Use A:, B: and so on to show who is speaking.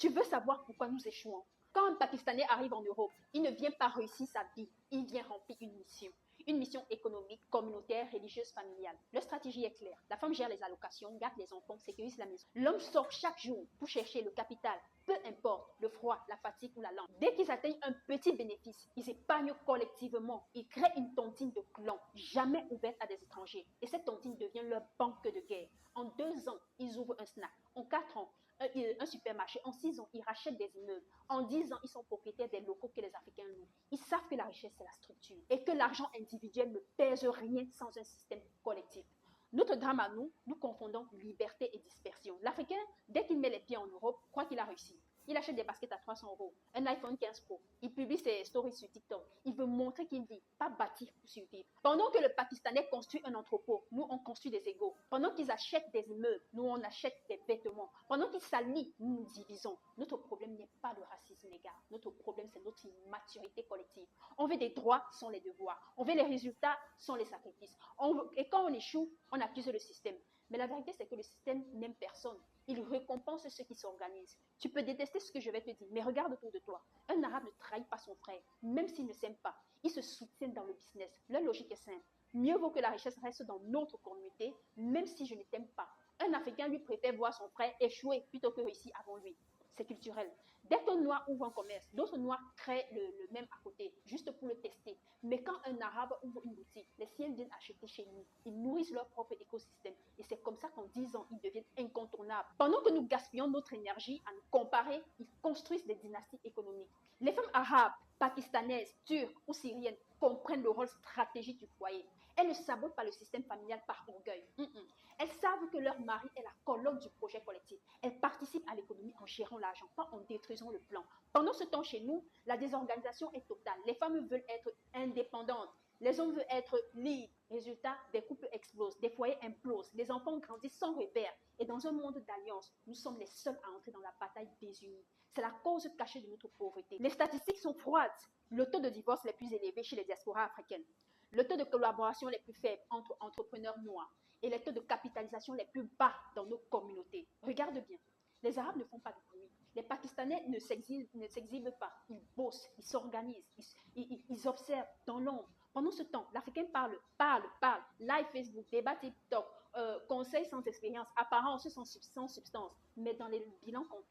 A: Tu veux savoir pourquoi nous échouons? Quand un Pakistanais arrive en Europe, il ne vient pas réussir sa vie, il vient remplir une mission. Une mission économique, communautaire, religieuse, familiale. Leur stratégie est claire. La femme gère les allocations, garde les enfants, sécurise la maison. L'homme sort chaque jour pour chercher le capital, peu importe le froid, la fatigue ou la langue. Dès qu'ils atteignent un petit bénéfice, ils épargnent collectivement. Ils créent une tontine de clan, jamais ouverte à des étrangers. Et cette tontine devient leur banque de guerre. En 2 ans, ils ouvrent un snack. En 4 ans, un supermarché. En 6 ans, ils rachètent des immeubles. En 10 ans, ils sont propriétaires des locaux que les Africains louent. Ils savent que la richesse, c'est la structure et que l'argent individuel ne pèse rien sans un système collectif. Notre drame à nous, nous confondons liberté et dispersion. L'Africain, dès qu'il met les pieds en Europe, croit qu'il a réussi. Il achète des baskets à 300 euros, un iPhone 15 Pro. Il publie ses stories sur TikTok. Il veut montrer qu'il vit, pas bâtir pour survivre. Pendant que le Pakistanais construit un entrepôt, nous on construit des égaux. Pendant qu'ils achètent des immeubles, nous on achète des vêtements. Pendant qu'ils s'allient, nous nous divisons. Notre problème n'est pas le racisme, les gars. Notre problème, c'est notre immaturité collective. On veut des droits sans les devoirs. On veut les résultats sans les sacrifices. Et quand on échoue, on accuse le système. Mais la vérité, c'est que le système n'aime personne. Il récompense ceux qui s'organisent. Tu peux détester ce que je vais te dire, mais regarde autour de toi. Un arabe ne trahit pas son frère, même s'il ne s'aime pas. Ils se soutiennent dans le business. Leur logique est simple. Mieux vaut que la richesse reste dans notre communauté, même si je ne t'aime pas. Un Africain lui préfère voir son frère échouer plutôt que réussir avant lui. C'est culturel. Dès qu'un noir ouvre un commerce, d'autres noirs créent le même à côté, juste pour le tester. Mais quand un arabe ouvre une boutique, les siens viennent acheter chez nous. Ils nourrissent leur propre écosystème. Et c'est comme ça qu'en 10 ans, ils deviennent incontournables. Pendant que nous gaspillons notre énergie à nous comparer, ils construisent des dynasties économiques. Les femmes arabes, pakistanaises, turques ou syriennes comprennent le rôle stratégique du foyer. Elles ne sabotent pas le système familial par orgueil. Elles savent que leur mari est la colonne du projet collectif. Elles participent à l'économie en gérant l'argent, pas en détruisant le plan. Pendant ce temps, chez nous, la désorganisation est totale. Les femmes veulent être indépendantes. Les hommes veulent être libres. Résultat, des couples explosent, des foyers implosent, les enfants grandissent sans repère. Et dans un monde d'alliance, nous sommes les seuls à entrer dans la bataille désunie. C'est la cause cachée de notre pauvreté. Les statistiques sont froides. Le taux de divorce est le plus élevé chez les diasporas africaines. Le taux de collaboration est le plus faible entre entrepreneurs noirs et les taux de capitalisation les plus bas dans nos communautés. Regarde bien, les Arabes ne font pas de bruit. Les Pakistanais ne s'exhibent pas. Ils bossent, ils s'organisent, ils observent dans l'ombre. Pendant ce temps, l'Africain parle, live Facebook, débat TikTok, conseils sans expérience, apparence sans substance, mais dans les bilans comptables.